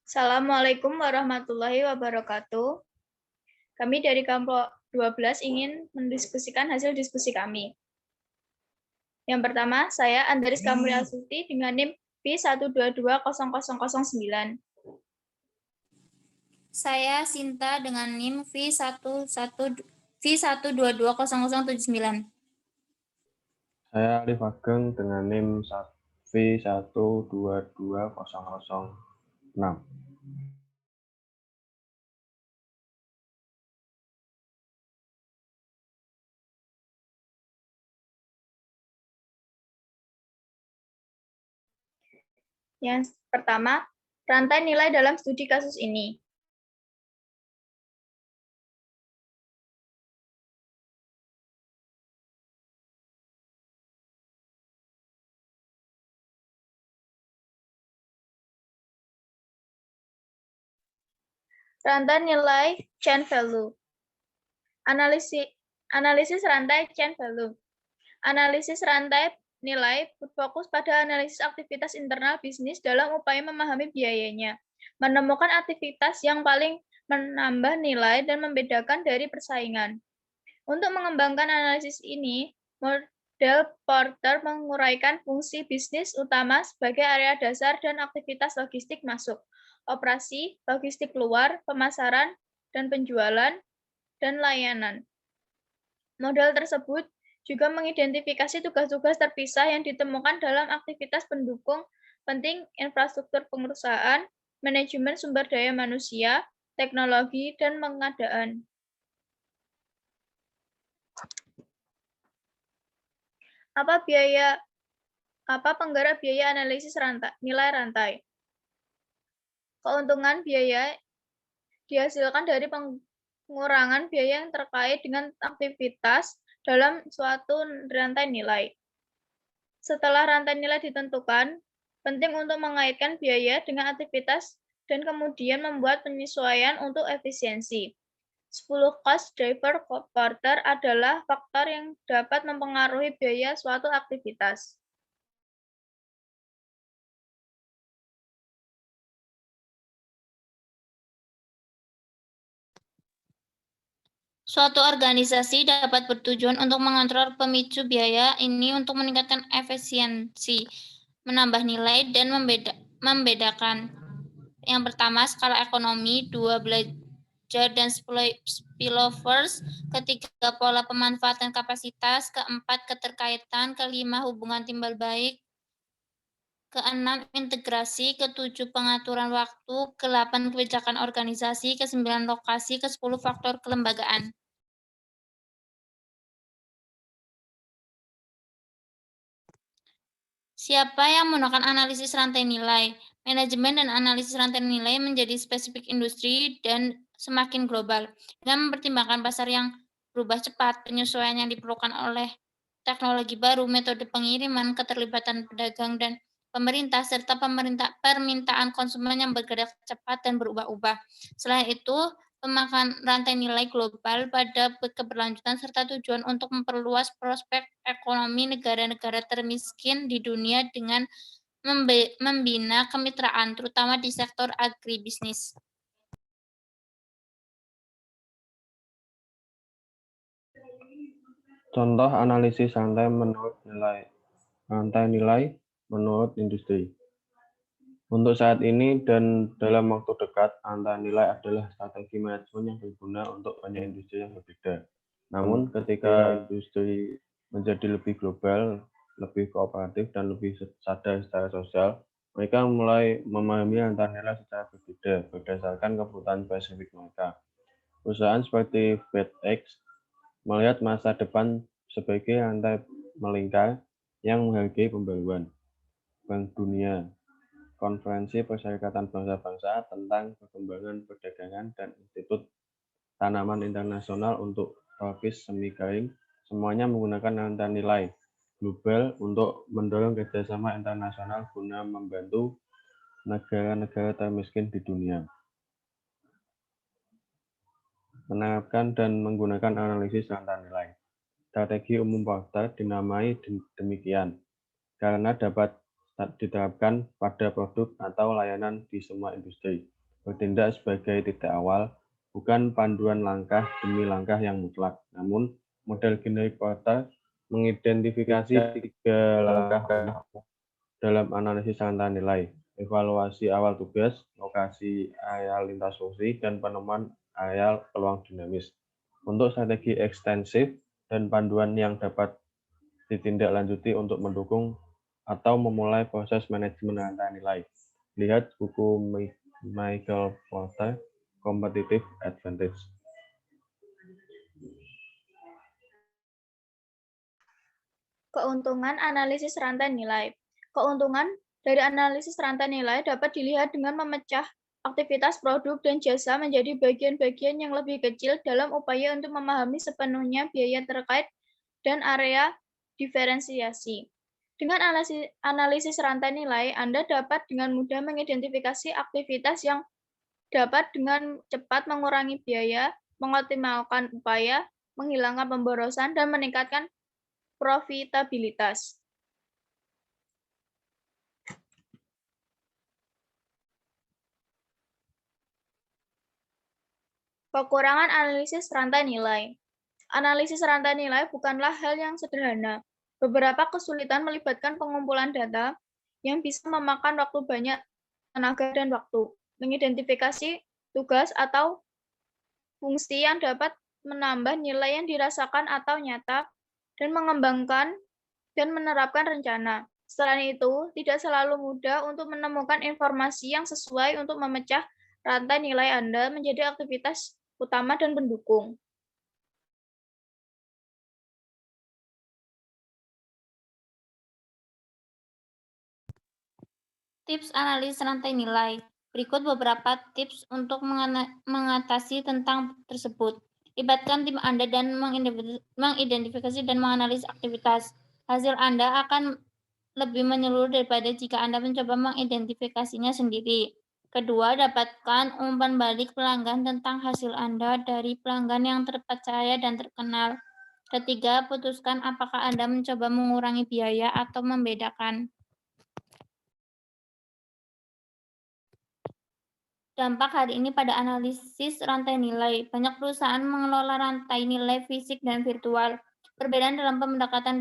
Assalamualaikum warahmatullahi wabarakatuh. Kami dari kelompok 12 ingin mendiskusikan hasil diskusi kami. Yang pertama, saya Andaris Kamriel Suti dengan NIM V1220009. Saya Sinta dengan NIM V1220079. Saya Alif Ageng dengan NIM V1220006. Yang pertama, rantai nilai dalam studi kasus ini. Rantai nilai chain value. Analisis rantai chain value. Analisis rantai nilai berfokus pada analisis aktivitas internal bisnis dalam upaya memahami biayanya, menemukan aktivitas yang paling menambah nilai dan membedakan dari persaingan. Untuk mengembangkan analisis ini, model Porter menguraikan fungsi bisnis utama sebagai area dasar dan aktivitas logistik masuk, operasi, logistik keluar, pemasaran, dan penjualan, dan layanan. Model tersebut juga mengidentifikasi tugas-tugas terpisah yang ditemukan dalam aktivitas pendukung penting infrastruktur perusahaan, manajemen sumber daya manusia, teknologi, dan pengadaan. Apa penggerak biaya analisis nilai rantai? Keuntungan biaya dihasilkan dari pengurangan biaya yang terkait dengan aktivitas dalam suatu rantai nilai. Setelah rantai nilai ditentukan, penting untuk mengaitkan biaya dengan aktivitas dan kemudian membuat penyesuaian untuk efisiensi. 10 cost driver Porter adalah faktor yang dapat mempengaruhi biaya suatu aktivitas. Suatu organisasi dapat bertujuan untuk mengontrol pemicu biaya ini untuk meningkatkan efisiensi, menambah nilai, dan membedakan. Yang pertama, skala ekonomi, 2 belajar dan spillovers, ketiga pola pemanfaatan kapasitas, keempat keterkaitan, kelima hubungan timbal balik, keenam integrasi, ketujuh pengaturan waktu, ke-8 kebijakan organisasi, ke-9 lokasi, ke-10 faktor kelembagaan. Siapa yang menggunakan analisis rantai nilai? Manajemen dan analisis rantai nilai menjadi spesifik industri dan semakin global. Dengan mempertimbangkan pasar yang berubah cepat, penyesuaian yang diperlukan oleh teknologi baru, metode pengiriman, keterlibatan pedagang dan pemerintah, serta permintaan konsumen yang bergerak cepat dan berubah-ubah. Selain itu, pemakan rantai nilai global pada keberlanjutan serta tujuan untuk memperluas prospek ekonomi negara-negara termiskin di dunia dengan membina kemitraan, terutama di sektor agribisnis. Contoh analisis rantai nilai menurut industri. Untuk saat ini dan dalam waktu dekat, rantai nilai adalah strategi manajemen yang berguna untuk banyak industri yang berbeda. Namun, ketika industri menjadi lebih global, lebih kooperatif, dan lebih sadar secara sosial, mereka mulai memahami rantai nilai secara berbeda berdasarkan kebutuhan spesifik mereka. Perusahaan seperti FedEx melihat masa depan sebagai rantai melingkar yang menghargai pembaruan. Bank Dunia, Konferensi Perserikatan Bangsa-Bangsa tentang Perkembangan Perdagangan, dan Institut Tanaman Internasional untuk Tropis Semi Garing semuanya menggunakan rantai nilai global untuk mendorong kerjasama internasional guna membantu negara-negara termiskin di dunia. Menerapkan dan menggunakan analisis rantai nilai. Strategi umum Porter dinamai demikian karena dapat diterapkan pada produk atau layanan di semua industri. bertindak sebagai titik awal, bukan panduan langkah demi langkah yang mutlak. Namun, model generik Porter mengidentifikasi 3 langkah dalam analisis rantai nilai: evaluasi awal tugas, lokasi area lintas fungsi, dan penemuan area peluang dinamis. Untuk strategi ekstensif dan panduan yang dapat ditindaklanjuti untuk mendukung atau memulai proses manajemen rantai nilai, lihat buku Michael Porter, Competitive Advantage. Keuntungan analisis rantai nilai. Keuntungan dari analisis rantai nilai dapat dilihat dengan memecah aktivitas produk dan jasa menjadi bagian-bagian yang lebih kecil dalam upaya untuk memahami sepenuhnya biaya terkait dan area diferensiasi. Dengan analisis rantai nilai, Anda dapat dengan mudah mengidentifikasi aktivitas yang dapat dengan cepat mengurangi biaya, mengoptimalkan upaya, menghilangkan pemborosan, dan meningkatkan profitabilitas. Kekurangan analisis rantai nilai. Analisis rantai nilai bukanlah hal yang sederhana. Beberapa kesulitan melibatkan pengumpulan data yang bisa memakan waktu banyak, tenaga, dan waktu. Mengidentifikasi tugas atau fungsi yang dapat menambah nilai yang dirasakan atau nyata, dan mengembangkan dan menerapkan rencana. Selain itu, tidak selalu mudah untuk menemukan informasi yang sesuai untuk memecah rantai nilai Anda menjadi aktivitas utama dan pendukung. Tips analisis rantai nilai. Berikut beberapa tips untuk mengatasi tentang tersebut. Libatkan tim Anda dan mengidentifikasi dan menganalisis aktivitas. Hasil Anda akan lebih menyeluruh daripada jika Anda mencoba mengidentifikasinya sendiri. Kedua, dapatkan umpan balik pelanggan tentang hasil Anda dari pelanggan yang terpercaya dan terkenal. Ketiga, putuskan apakah Anda mencoba mengurangi biaya atau membedakan. Dampak hari ini pada analisis rantai nilai. Banyak perusahaan mengelola rantai nilai fisik dan virtual. Perbedaan dalam pendekatan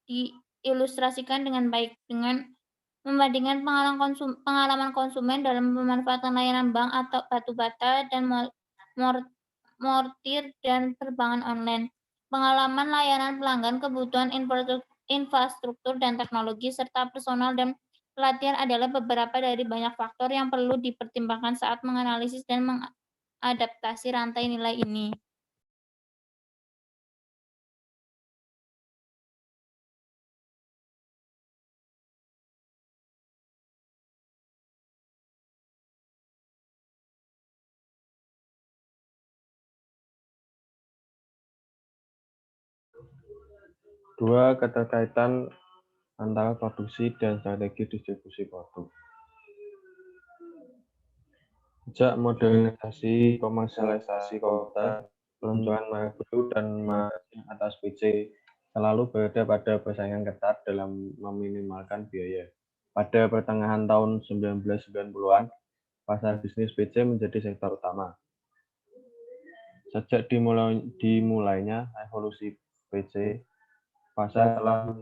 diilustrasikan dengan baik dengan membandingkan pengalaman konsumen dalam memanfaatkan layanan bank atau batu bata dan mortir dan perbankan online. Pengalaman layanan pelanggan, kebutuhan infrastruktur dan teknologi, serta personal dan pelatihan adalah beberapa dari banyak faktor yang perlu dipertimbangkan saat menganalisis dan mengadaptasi rantai nilai ini. Dua, keterkaitan antara produksi dan strategi distribusi produk. Sejak modernisasi komersialisasi komputer, peluncuran merek baru dan margin atas PC selalu berada pada persaingan ketat dalam meminimalkan biaya. Pada pertengahan tahun 1990-an, pasar bisnis PC menjadi sektor utama. Sejak dimulainya evolusi PC, pasar telah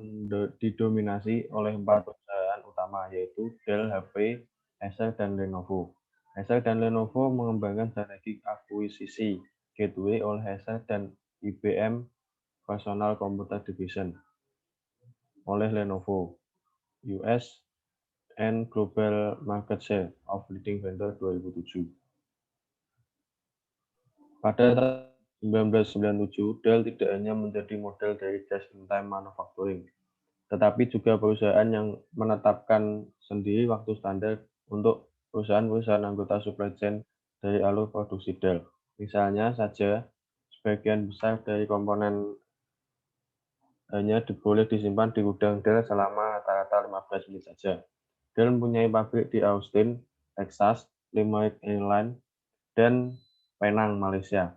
didominasi oleh 4 perusahaan utama, yaitu Dell, HP, Acer, dan Lenovo. Acer dan Lenovo mengembangkan strategi akuisisi Gateway oleh Acer dan IBM Personal Computer Division oleh Lenovo, US and Global Market Share of Leading Vendor 2007. Pada tahun 1997, Dell tidak hanya menjadi model dari just-in-time manufacturing, tetapi juga perusahaan yang menetapkan sendiri waktu standar untuk perusahaan-perusahaan anggota supply chain dari alur produksi Dell. Misalnya saja, sebagian besar dari komponen hanya boleh disimpan di gudang Dell selama rata-rata 15 menit saja. Dell mempunyai pabrik di Austin, Texas, Limerick, Ireland, dan Penang, Malaysia.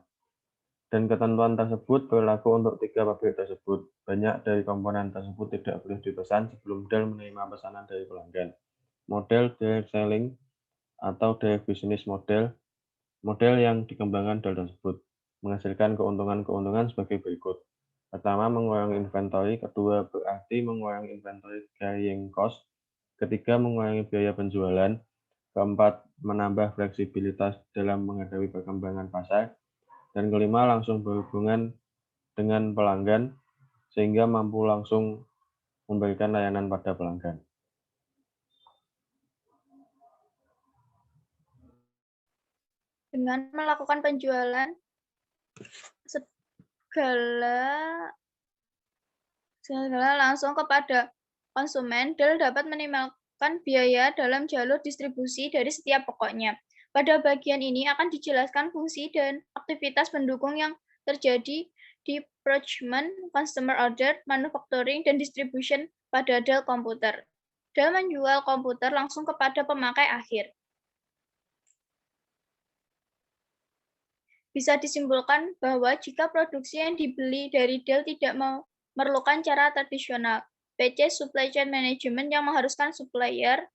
Dan ketentuan tersebut berlaku untuk 3 pabrik tersebut. Banyak dari komponen tersebut tidak boleh dipesan sebelum Dell menerima pesanan dari pelanggan. Model direct selling atau Dell Business Model yang dikembangkan Dell tersebut, menghasilkan keuntungan-keuntungan sebagai berikut. Pertama, mengurangi inventory. Kedua, berarti mengurangi inventory carrying cost. Ketiga, mengurangi biaya penjualan. Keempat, menambah fleksibilitas dalam menghadapi perkembangan pasar. Dan kelima, langsung berhubungan dengan pelanggan, sehingga mampu langsung memberikan layanan pada pelanggan. Dengan melakukan penjualan segala langsung kepada konsumen, Dell dapat minimalkan biaya dalam jalur distribusi dari setiap pokoknya. Pada bagian ini akan dijelaskan fungsi dan aktivitas pendukung yang terjadi di procurement, customer order, manufacturing, dan distribution pada Dell komputer. Dell menjual komputer langsung kepada pemakai akhir. Bisa disimpulkan bahwa jika produksi yang dibeli dari Dell tidak memerlukan cara tradisional, PC Supply Chain Management yang mengharuskan supplier,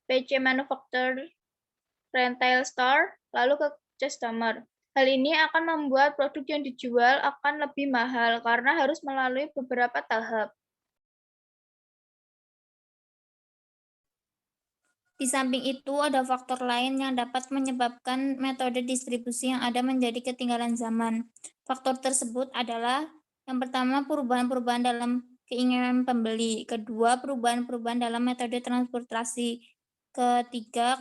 PC Manufacturer, retail store, lalu ke customer. Hal ini akan membuat produk yang dijual akan lebih mahal karena harus melalui beberapa tahap. Di samping itu, ada faktor lain yang dapat menyebabkan metode distribusi yang ada menjadi ketinggalan zaman. Faktor tersebut adalah yang pertama, perubahan-perubahan dalam keinginan pembeli. Kedua, perubahan-perubahan dalam metode transportasi. Ketiga,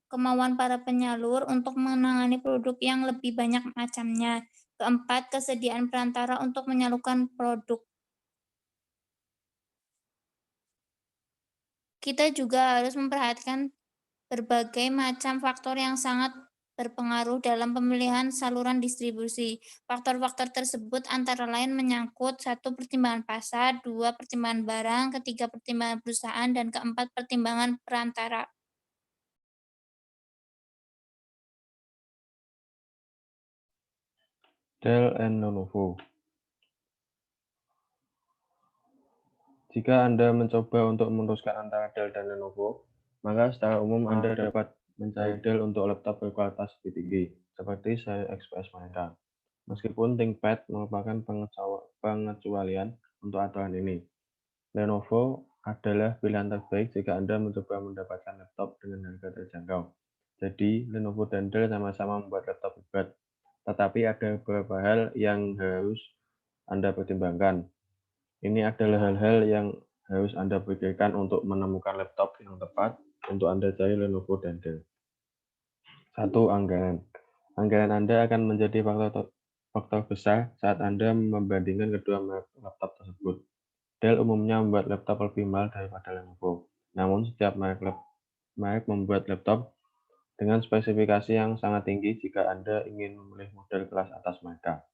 kemauan para penyalur untuk menangani produk yang lebih banyak macamnya. Keempat, kesediaan perantara untuk menyalurkan produk. Kita juga harus memperhatikan berbagai macam faktor yang sangat berpengaruh dalam pemilihan saluran distribusi. Faktor-faktor tersebut antara lain menyangkut 1. Pertimbangan pasar, 2. Pertimbangan barang, ketiga pertimbangan perusahaan, dan keempat pertimbangan perantara. Dell and Lenovo. Jika Anda mencoba untuk meneruskan antara Dell dan Lenovo, maka secara umum Anda dapat mencari Dell untuk laptop berkualitas lebih tinggi, seperti seri XPS mereka. Meskipun ThinkPad merupakan pengecualian untuk aturan ini. Lenovo adalah pilihan terbaik jika Anda mencoba mendapatkan laptop dengan harga terjangkau. Jadi, Lenovo dan Dell sama-sama membuat laptop hebat, tetapi ada beberapa hal yang harus Anda pertimbangkan. Ini adalah hal-hal yang harus Anda pikirkan untuk menemukan laptop yang tepat untuk Anda cari Lenovo dan Dell. 1. Anggaran. Anggaran Anda akan menjadi faktor besar saat Anda membandingkan kedua merek laptop tersebut. Dell umumnya membuat laptop lebih mahal daripada Lenovo. Namun, setiap merek membuat laptop dengan spesifikasi yang sangat tinggi jika Anda ingin memilih model kelas atas mereka.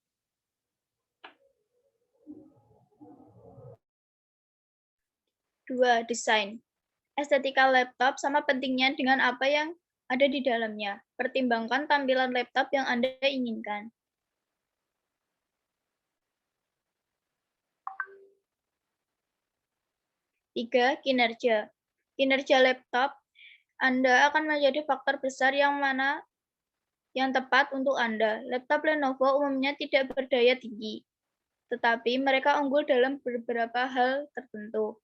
Dua, desain. Estetika laptop sama pentingnya dengan apa yang ada di dalamnya. Pertimbangkan tampilan laptop yang Anda inginkan. 3. Kinerja. Kinerja laptop Anda akan menjadi faktor besar yang mana yang tepat untuk Anda. Laptop Lenovo umumnya tidak berdaya tinggi, tetapi mereka unggul dalam beberapa hal tertentu.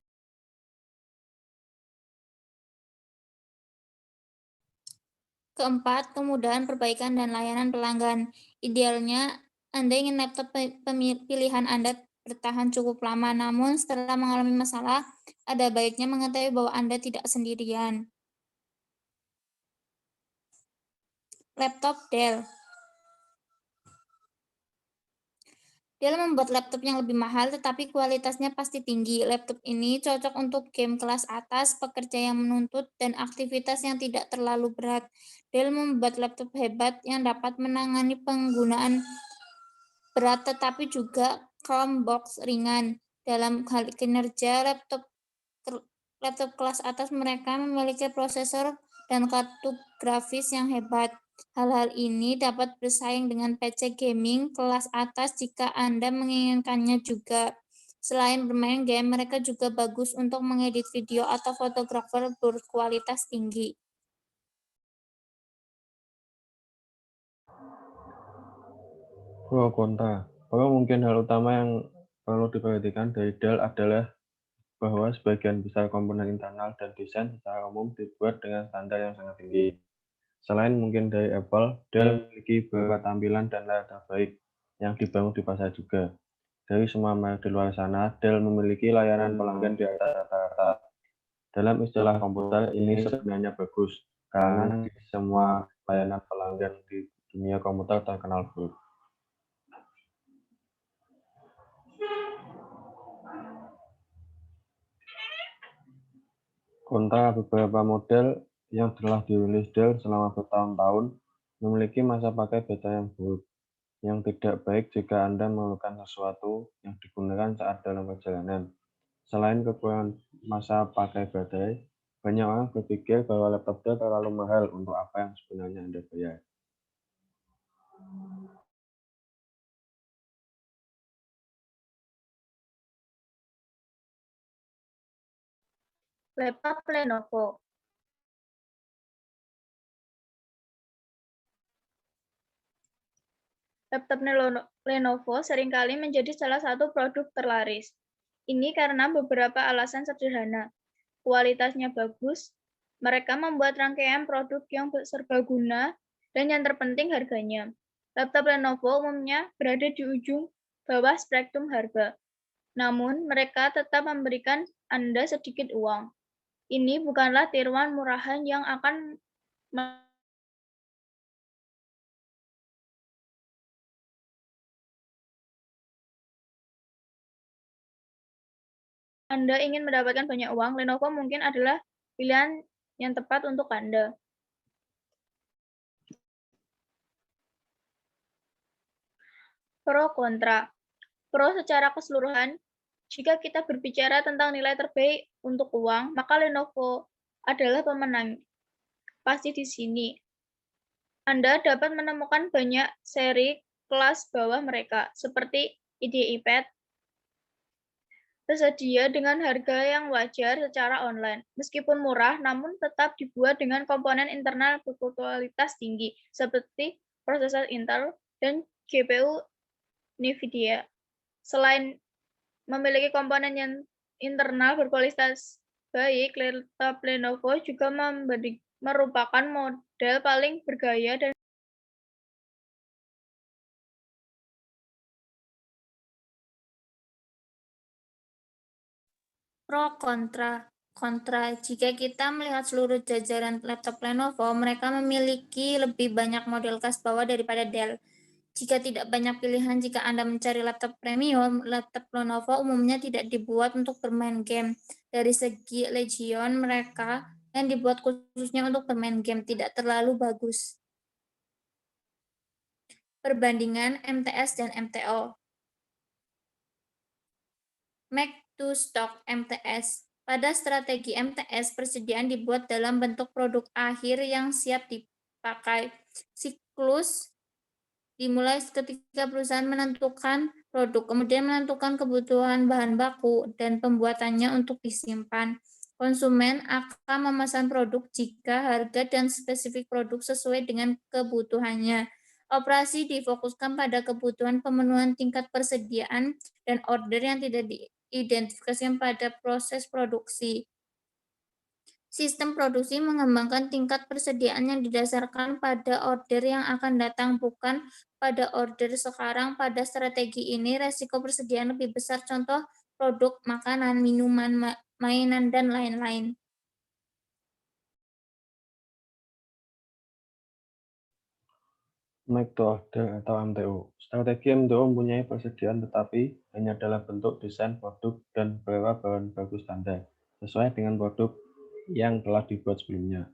Keempat, kemudahan perbaikan dan layanan pelanggan. Idealnya, Anda ingin laptop pilihan Anda bertahan cukup lama, namun setelah mengalami masalah, ada baiknya mengetahui bahwa Anda tidak sendirian. Laptop Dell. Dell membuat laptop yang lebih mahal, tetapi kualitasnya pasti tinggi. Laptop ini cocok untuk game kelas atas, pekerja yang menuntut, dan aktivitas yang tidak terlalu berat. Dell membuat laptop hebat yang dapat menangani penggunaan berat tetapi juga Chromebox ringan. Dalam hal kinerja, laptop kelas atas mereka memiliki prosesor dan kartu grafis yang hebat. Hal-hal ini dapat bersaing dengan PC gaming kelas atas jika Anda menginginkannya juga. Selain bermain game, mereka juga bagus untuk mengedit video atau fotografer berkualitas tinggi. Pro kontra. Pro mungkin hal utama yang perlu diperhatikan dari Dell adalah bahwa sebagian besar komponen internal dan desain secara umum dibuat dengan standar yang sangat tinggi. Selain mungkin dari Apple, Dell memiliki beberapa tampilan dan layar terbaik yang dibangun di pasar juga. Dari semua merek di luar sana, Dell memiliki layanan pelanggan di atas rata-rata. Dalam istilah komputer, ini sebenarnya bagus, karena semua layanan pelanggan di dunia komputer terkenal buruk. Kontra, beberapa model yang telah dirilis Dell selama bertahun-tahun memiliki masa pakai baterai yang buruk, yang tidak baik jika Anda memerlukan sesuatu yang digunakan saat dalam perjalanan. Selain kekurangan masa pakai baterai, banyak orang berpikir bahwa laptop Dell terlalu mahal untuk apa yang sebenarnya Anda bayar. Laptop Lenovo. Laptop Lenovo seringkali menjadi salah satu produk terlaris. Ini karena beberapa alasan sederhana. Kualitasnya bagus, mereka membuat rangkaian produk yang serbaguna, dan yang terpenting harganya. Laptop Lenovo umumnya berada di ujung bawah spektrum harga. Namun, mereka tetap memberikan Anda sedikit uang. Ini bukanlah tiruan murahan yang akan Anda ingin mendapatkan banyak uang, Lenovo mungkin adalah pilihan yang tepat untuk Anda. Pro kontra. Pro secara keseluruhan, jika kita berbicara tentang nilai terbaik untuk uang, maka Lenovo adalah pemenang. Pasti di sini. Anda dapat menemukan banyak seri kelas bawah mereka, seperti IDE Pad, tersedia dengan harga yang wajar secara online. Meskipun murah, namun tetap dibuat dengan komponen internal berkualitas tinggi, seperti prosesor Intel dan GPU NVIDIA. Selain memiliki komponen yang internal berkualitas baik, laptop Lenovo juga merupakan model paling bergaya dan Pro kontra. Jika kita melihat seluruh jajaran laptop Lenovo, mereka memiliki lebih banyak model kelas bawah daripada Dell. Jika tidak banyak pilihan jika Anda mencari laptop premium, laptop Lenovo umumnya tidak dibuat untuk bermain game. Dari segi Legion, mereka yang dibuat khususnya untuk bermain game tidak terlalu bagus. Perbandingan MTS dan MTO. Make to stock MTS. Pada strategi MTS, persediaan dibuat dalam bentuk produk akhir yang siap dipakai. Siklus dimulai ketika perusahaan menentukan produk, kemudian menentukan kebutuhan bahan baku dan pembuatannya untuk disimpan. Konsumen akan memesan produk jika harga dan spesifik produk sesuai dengan kebutuhannya. Operasi difokuskan pada kebutuhan pemenuhan tingkat persediaan dan order yang tidak diidentifikasikan pada proses produksi. Sistem produksi mengembangkan tingkat persediaan yang didasarkan pada order yang akan datang, bukan pada order sekarang. Pada strategi ini, resiko persediaan lebih besar, contoh produk makanan, minuman, mainan, dan lain-lain. Make to order atau MTO. Strategi MTO mempunyai persediaan tetapi hanya dalam bentuk desain produk dan beberapa bahan baku standar, sesuai dengan produk yang telah dibuat sebelumnya.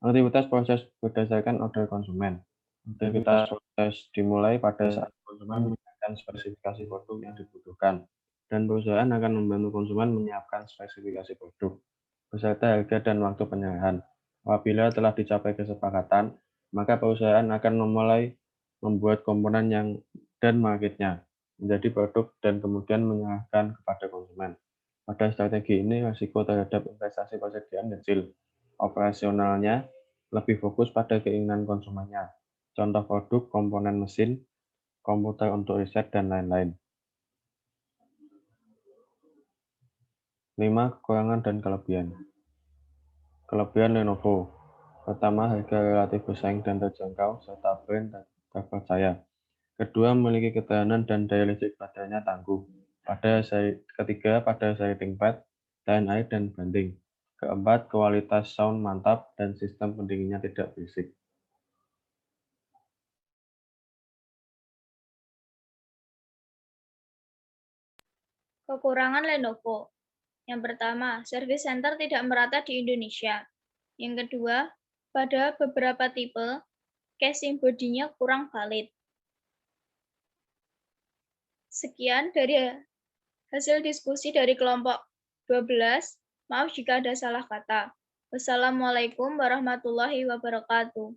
Aktivitas proses berdasarkan order konsumen. Aktivitas proses dimulai pada saat konsumen menyiapkan spesifikasi produk yang dibutuhkan, dan perusahaan akan membantu konsumen menyiapkan spesifikasi produk, beserta harga dan waktu penyerahan. Apabila telah dicapai kesepakatan, maka perusahaan akan memulai membuat komponen dan merakitnya menjadi produk dan kemudian menyerahkan kepada konsumen. Pada strategi ini, risiko terhadap investasi persediaan kecil. Operasionalnya lebih fokus pada keinginan konsumennya. Contoh produk komponen mesin komputer untuk riset, dan lain-lain. 5. Kekurangan dan kelebihan. Kelebihan Lenovo. Pertama, harga relatif bersaing dan terjangkau, serta brand terpercaya. Kedua, memiliki ketahanan dan daya listrik baterainya tangguh. Ketiga, pada seri ThinkPad, tahan air dan banding. Keempat, kualitas sound mantap dan sistem pendinginnya tidak berisik. Kekurangan Lenovo. Yang pertama, service center tidak merata di Indonesia. Yang kedua, pada beberapa tipe, casing bodinya kurang valid. Sekian dari hasil diskusi dari kelompok 12. Maaf jika ada salah kata. Wassalamualaikum warahmatullahi wabarakatuh.